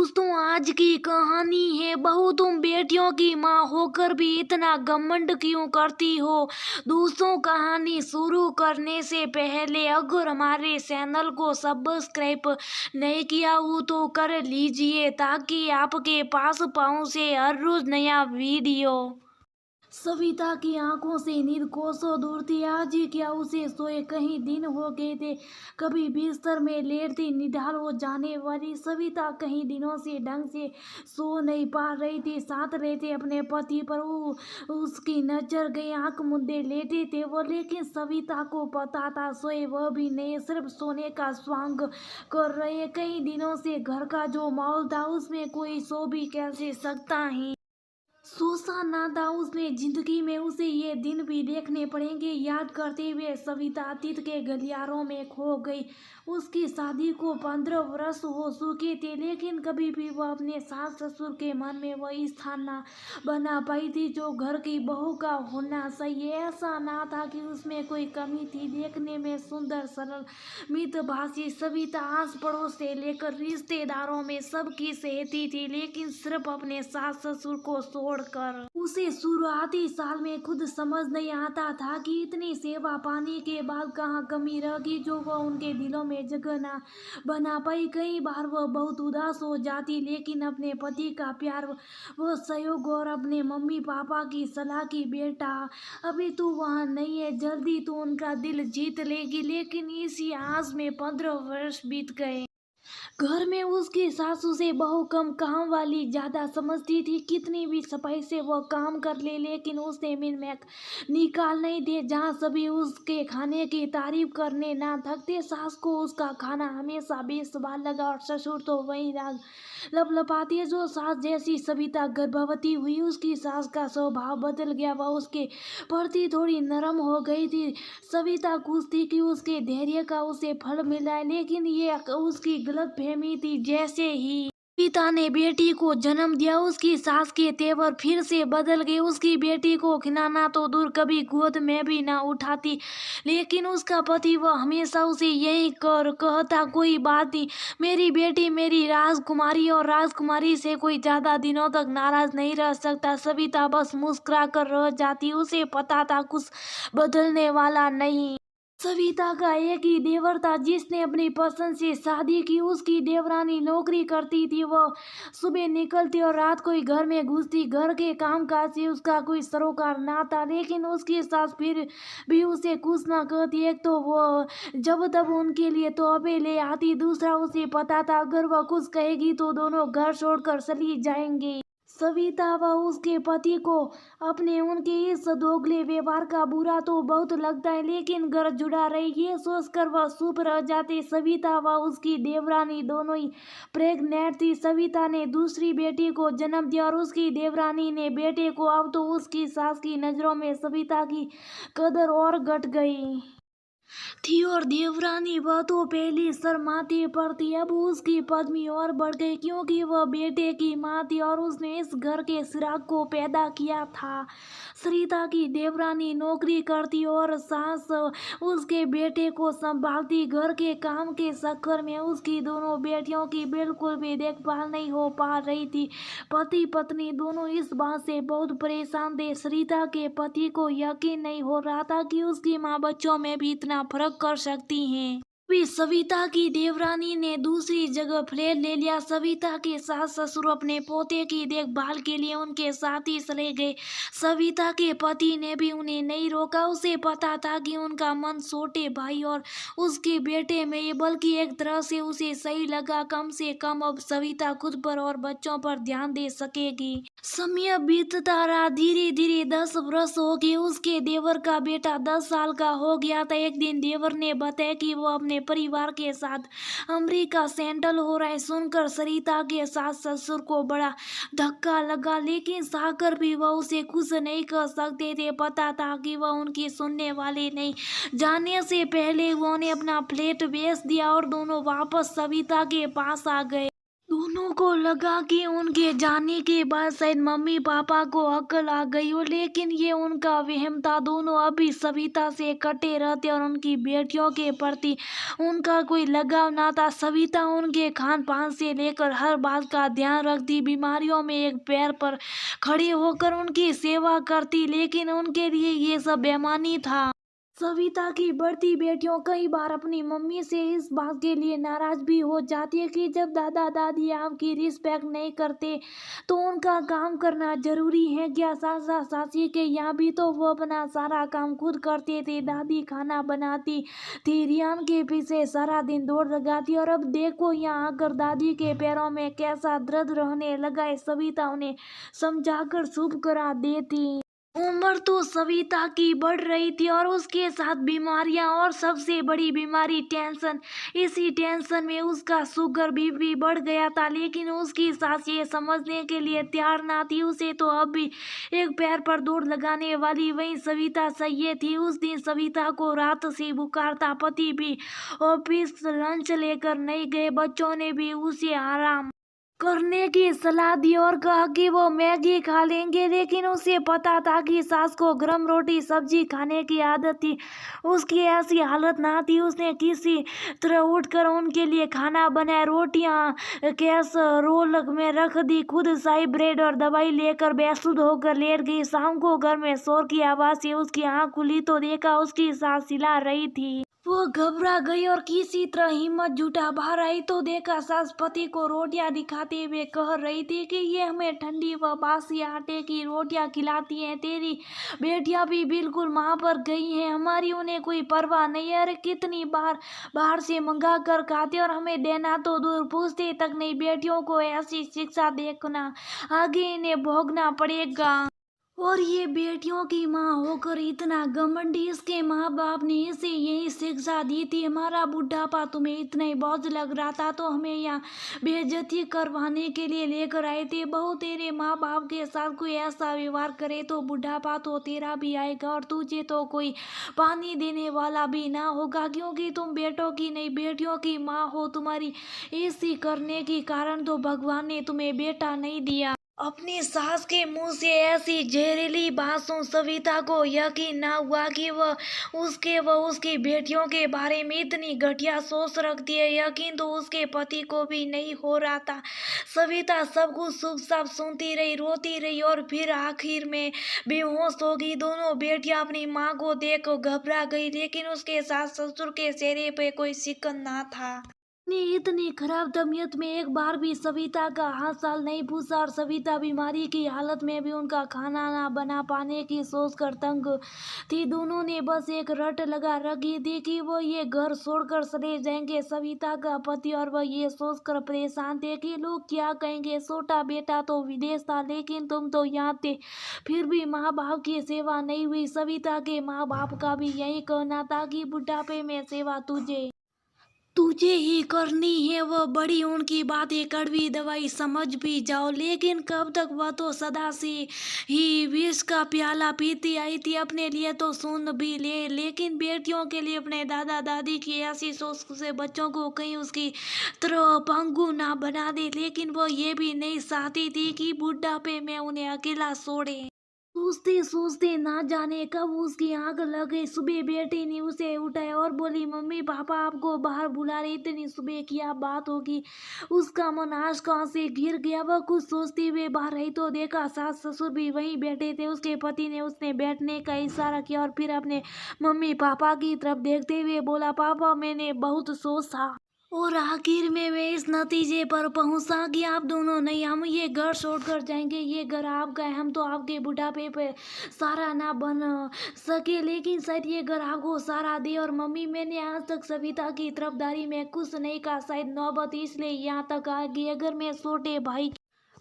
दोस्तों, आज की कहानी है बहू तुम बेटियों की माँ होकर भी इतना घमंड क्यों करती हो। दोस्तों, कहानी शुरू करने से पहले अगर हमारे चैनल को सब्सक्राइब नहीं किया हो तो कर लीजिए ताकि आपके पास पहुँचे हर रोज नया वीडियो। सविता की आंखों से नींद कोसों दूर थी। आज ही क्या उसे सोए कहीं दिन हो गए थे। कभी बिस्तर में लेटती निढाल हो जाने वाली सविता कहीं दिनों से ढंग से सो नहीं पा रही थी। साथ रहते अपने पति पर उसकी नजर गई। आंख मुंदे लेटे थे वो, लेकिन सविता को पता था सोए वह भी नहीं, सिर्फ सोने का स्वांग कर रहे। कई दिनों से घर का जो माहौल था उसमें कोई सो भी कैसे सकता है। सोचा ना था उसने जिंदगी में उसे ये दिन भी देखने पड़ेंगे। याद करते हुए सविता अतीत के गलियारों में खो गई। उसकी शादी को 15 वर्ष हो चुके थे, लेकिन कभी भी वह अपने सास ससुर के मन में वह स्थान ना बना पाई थी जो घर की बहू का होना चाहिए। ऐसा ना था कि उसमें कोई कमी थी। देखने में सुंदर, सरल, मितभाषी सविता आस पड़ोस से लेकर रिश्तेदारों में सबकी सहती थी, लेकिन सिर्फ अपने सास ससुर को छोड़कर। उसे शुरुआती साल में खुद समझ नहीं आता था कि इतनी सेवा पाने के बाद कहाँ कमी रह गई जो वह उनके दिलों में जगह ना बना पाई। कई बार वह बहुत उदास हो जाती, लेकिन अपने पति का प्यार, वो सहयोग और अपने मम्मी पापा की सलाह की बेटा अभी तू वहाँ नहीं है, जल्दी तू उनका दिल जीत लेगी। लेकिन इसी आस में 15 वर्ष बीत गए। घर में उसकी सासू से बहू कम काम वाली ज्यादा समझती थी। कितनी भी सफाई से वो काम कर ले, लेकिन उसने मिनमैक निकाल नहीं दे। जहाँ सभी उसके खाने की तारीफ करने ना थकते, सास को उसका खाना हमेशा बेसवाद लगा और ससुर तो वही राग लपलपाती। जो सास जैसी सविता गर्भवती हुई, उसकी सास का स्वभाव बदल गया। वह उसके प्रति थोड़ी नरम हो गई थी। सविता खुश थी कि उसके धैर्य का उसे फल मिला है, लेकिन ये उसकी गलत फहमी थी। जैसे ही पिता ने बेटी को जन्म दिया, उसकी सास के तेवर फिर से बदल गए। उसकी बेटी को खिलाना तो दूर, कभी गोद में भी ना उठाती। लेकिन उसका पति वह हमेशा उसे यही कहता, कोई बात नहीं, मेरी बेटी मेरी राजकुमारी, और राजकुमारी से कोई ज्यादा दिनों तक नाराज नहीं रह सकता। सविता बस मुस्कुरा कर रह जाती। उसे पता था कुछ बदलने वाला नहीं। सविता का एक ही देवर था जिसने अपनी पसंद से शादी की। उसकी देवरानी नौकरी करती थी। वह सुबह निकलती और रात को ही घर में घुसती। घर के कामकाज से उसका कोई सरोकार ना था, लेकिन उसकी सास फिर भी उसे कुछ ना कहती। एक तो वो जब तब उनके लिए तोहफे ले आती, दूसरा उसे पता था अगर वह कुछ कहेगी तो दोनों घर छोड़कर चली जाएंगे। सविता व उसके पति को अपने उनके इस दोगले व्यवहार का बुरा तो बहुत लगता है, लेकिन घर जुड़ा रहे ये सोचकर वह चुप रह जाते। सविता व उसकी देवरानी दोनों ही प्रेग्नेंट थी। सविता ने दूसरी बेटी को जन्म दिया और उसकी देवरानी ने बेटे को। अब तो उसकी सास की नजरों में सविता की कदर और घट गई थी, और देवरानी वह तो पहली शर्माती पर थी, अब उसकी पद्मी और बढ़ गई, क्योंकि वह बेटे की माँ थी और उसने इस घर के चिराग को पैदा किया था। सरिता की देवरानी नौकरी करती और सास उसके बेटे को संभालती। घर के काम के चक्कर में उसकी दोनों बेटियों की बिल्कुल भी देखभाल नहीं हो पा रही थी। पति पत्नी दोनों इस बात से बहुत परेशान थे। सरिता के पति को यकीन नहीं हो रहा था कि उसकी माँ बच्चों में भी इतना फर्क कर सकती हैं। भी सविता की देवरानी ने दूसरी जगह फ्लैट ले लिया। सविता के सास ससुर अपने पोते की देखभाल के लिए उनके साथ ही चले गए। सविता के पति ने भी उन्हें नहीं रोका। उसे पता था कि उनका मन छोटे भाई और उसके बेटे में ही, बल्कि एक तरह से उसे सही लगा। कम से कम अब सविता खुद पर और बच्चों पर ध्यान दे सकेगी। समय बीतता रहा। धीरे धीरे 10 वर्ष हो गए। उसके देवर का बेटा 10 साल का हो गया था। एक दिन देवर ने बताया कि वो अपने परिवार के साथ अमेरिका सेटल हो रहा है। सुनकर सरिता के सास ससुर को बड़ा धक्का लगा, लेकिन साकर भी वह उसे कुछ नहीं कर सकते थे। पता था कि वह उनकी सुनने वाले नहीं। जाने से पहले उन्होंने अपना फ्लैट बेच दिया और दोनों वापस सविता के पास आ गए। दोनों को लगा कि उनके जाने के बाद शायद मम्मी पापा को अक्ल आ गई हो, लेकिन ये उनका वहम था। दोनों अभी सविता से कटे रहते और उनकी बेटियों के प्रति उनका कोई लगाव ना था। सविता उनके खान पान से लेकर हर बात का ध्यान रखती, बीमारियों में एक पैर पर खड़े होकर उनकी सेवा करती, लेकिन उनके लिए ये सब बेमानी था। सविता की बढ़ती बेटियों कई बार अपनी मम्मी से इस बात के लिए नाराज भी हो जाती है कि जब दादा दादी आपकी रिस्पेक्ट नहीं करते तो उनका काम करना जरूरी है क्या। सासा सासी के यहाँ भी तो वो अपना सारा काम खुद करते थे। दादी खाना बनाती थी, रियान के पीछे सारा दिन दौड़ लगाती, और अब देखो यहाँ आकर दादी के पैरों में कैसा दर्द रहने लगा है। सविता उन्हें समझाकर चुप करा देती। उम्र तो सविता की बढ़ रही थी और उसके साथ बीमारियां, और सबसे बड़ी बीमारी टेंशन। इसी टेंशन में उसका शुगर बीपी बढ़ गया था, लेकिन उसकी सास ये समझने के लिए तैयार ना थी। उसे तो अब भी एक पैर पर दौड़ लगाने वाली वही सविता चाहिए थी। उस दिन सविता को रात से बुखार था। पति भी ऑफिस लंच लेकर नहीं गए। बच्चों ने भी उसे आराम करने की सलाह दी और कहा कि वो मैगी खा लेंगे, लेकिन उसे पता था कि सास को गरम रोटी सब्जी खाने की आदत थी। उसकी ऐसी हालत ना थी। उसने किसी तरह उठकर उनके लिए खाना बनाया, रोटियां कैसरोल में रख दी, खुद शाही ब्रेड और दवाई लेकर बेसुध होकर लेट गई। शाम को घर में शोर की आवाज से उसकी आंख खुली तो देखा उसकी सास चिल्ला रही थी। वो घबरा गई और किसी तरह हिम्मत जुटा बाहर आई तो देखा सास पति को रोटियां दिखाते हुए कह रही थी कि ये हमें ठंडी व बासी आटे की रोटियां खिलाती हैं। तेरी बेटियां भी बिल्कुल माँ पर गई हैं, हमारी उन्हें कोई परवाह नहीं है। अरे कितनी बार बाहर से मंगा कर खाते और हमें देना तो दूर, पूछते तक नहीं। बेटियों को ऐसी शिक्षा देखना आगे इन्हें भोगना पड़ेगा। और ये बेटियों की माँ होकर इतना घमंडी, इसके माँ बाप ने इसे यही शिक्षा दी थी। हमारा बुढ़ापा तुम्हें इतना ही बोझ लग रहा था तो हमें यहाँ बेइज्जती करवाने के लिए लेकर आए थे। बहू तेरे माँ बाप के साथ कोई ऐसा व्यवहार करे तो बुढ़ापा तो तेरा भी आएगा और तुझे तो कोई पानी देने वाला भी ना होगा, क्योंकि तुम बेटों की नहीं बेटियों की माँ हो। तुम्हारी ऐसी करने के कारण तो भगवान ने तुम्हें बेटा नहीं दिया। अपनी सास के मुंह से ऐसी जहरीली बात सुन सविता को यकीन ना हुआ कि वह उसकी बेटियों के बारे में इतनी घटिया सोच रखती है। यकीन तो उसके पति को भी नहीं हो रहा था। सविता सब कुछ चुपचाप सुनती रही, रोती रही और फिर आखिर में बेहोश हो गई। दोनों बेटियां अपनी माँ को देख घबरा गई, लेकिन उसके सास ससुर के चेहरे पे कोई शिकन ना था। इतनी खराब तबीयत में एक बार भी सविता का हाल चाल नहीं पूछा, और सविता बीमारी की हालत में भी उनका खाना ना बना पाने की सोच कर तंग थी। दोनों ने बस एक रट लगा रखी थी कि वो ये घर छोड़कर चले जाएंगे। सविता का पति और वह ये सोचकर परेशान थे कि लोग क्या कहेंगे। छोटा बेटा तो विदेश था, लेकिन तुम तो यहाँ थे, फिर भी माँ बाप की सेवा नहीं हुई। सविता के माँ बाप का भी यही कहना था कि बुढ़ापे में सेवा तुझे ही करनी है। वह बड़ी उनकी बातें कड़वी दवाई समझ भी जाओ, लेकिन कब तक। वह तो सदा से ही विष का प्याला पीती आई थी। अपने लिए तो सुन भी ले, लेकिन बेटियों के लिए अपने दादा दादी की ऐसी सोच से बच्चों को कहीं उसकी तरह पंगु ना बना दे। लेकिन वो ये भी नहीं चाहती थी कि बुढ़ापे में उन्हें अकेला छोड़े। सोचते सोचते ना जाने कब उसकी आंख लग गई। सुबह बेटी ने उसे उठाया और बोली, मम्मी पापा आपको बाहर बुला रहे। इतनी सुबह क्या बात होगी। उसका मन आशंका से घिर गया। वह कुछ सोचते हुए बाहर आई तो देखा सास ससुर भी वहीं बैठे थे। उसके पति ने उसने बैठने का इशारा किया और फिर अपने मम्मी पापा की तरफ देखते हुए बोला, पापा मैंने बहुत सोचा और आखिर में मैं इस नतीजे पर पहुंचा कि आप दोनों नहीं, हम ये घर छोड़कर जाएंगे। ये घर आपका है, हम तो आपके बुढ़ापे पे सहारा ना बन सके, लेकिन शायद ये घर आपको सहारा दे। और मम्मी मैंने आज तक सविता की तरफदारी में कुछ नहीं कहा, शायद नौबत इसलिए यहाँ तक आ गई। अगर मैं छोटे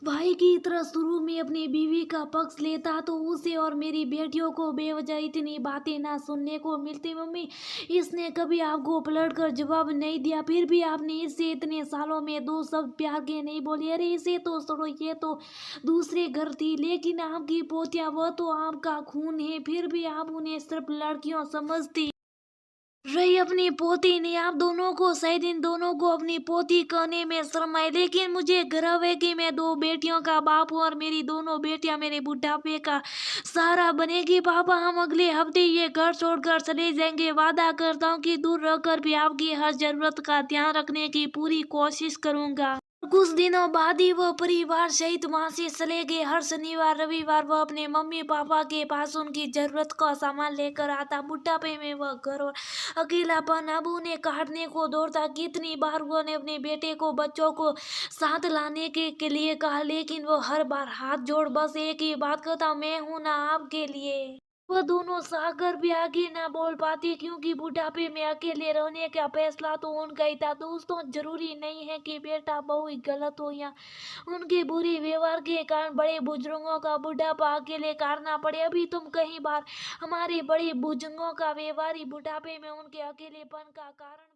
भाई की तरह शुरू में अपनी बीवी का पक्ष लेता तो उसे और मेरी बेटियों को बेवजह इतनी बातें ना सुनने को मिलती। मम्मी इसने कभी आपको पलट कर जवाब नहीं दिया, फिर भी आपने इससे इतने सालों में दो शब्द प्यार के नहीं बोले। अरे इसे तो छोड़ो, ये तो दूसरे घर थी, लेकिन आपकी पोतियां वह तो आपका खून है, फिर भी आप उन्हें सिर्फ लड़कियों समझती। रही अपनी पोती ने, आप दोनों को शायद इन दोनों को अपनी पोती कहने में शर्म आए, लेकिन मुझे गर्व है कि मैं दो बेटियों का बाप हूँ और मेरी दोनों बेटियां मेरे बुढ़ापे का सहारा बनेगी। पापा, हम अगले हफ्ते ये घर छोड़कर चले जाएंगे। वादा करता हूँ कि दूर रहकर भी आपकी हर जरूरत का ध्यान रखने की पूरी कोशिश करूंगा। कुछ दिनों बाद ही वो परिवार सहित वहां से चले गए। हर शनिवार रविवार वो अपने मम्मी पापा के पास उनकी जरूरत का सामान लेकर आता। बुढ़ापे में वह घर और अकेलापन अब उन्हें काटने को दौड़ता। कितनी बार वो ने अपने बेटे को बच्चों को साथ लाने के लिए कहा, लेकिन वो हर बार हाथ जोड़ बस एक ही बात कहता, मैं हूं ना आपके लिए। वो दोनों सागर भी आगे ना बोल पाती, क्योंकि बुढ़ापे में अकेले रहने का फैसला तो उनका ही था। दोस्तों, जरूरी नहीं है कि बेटा बहू ही गलत हो या उनके बुरे व्यवहार के कारण बड़े बुजुर्गों का बुढ़ापा अकेले काटना पड़े। अभी तुम कई बार हमारे बड़े बुजुर्गों का व्यवहार ही बुढ़ापे में उनके अकेलेपन का कारण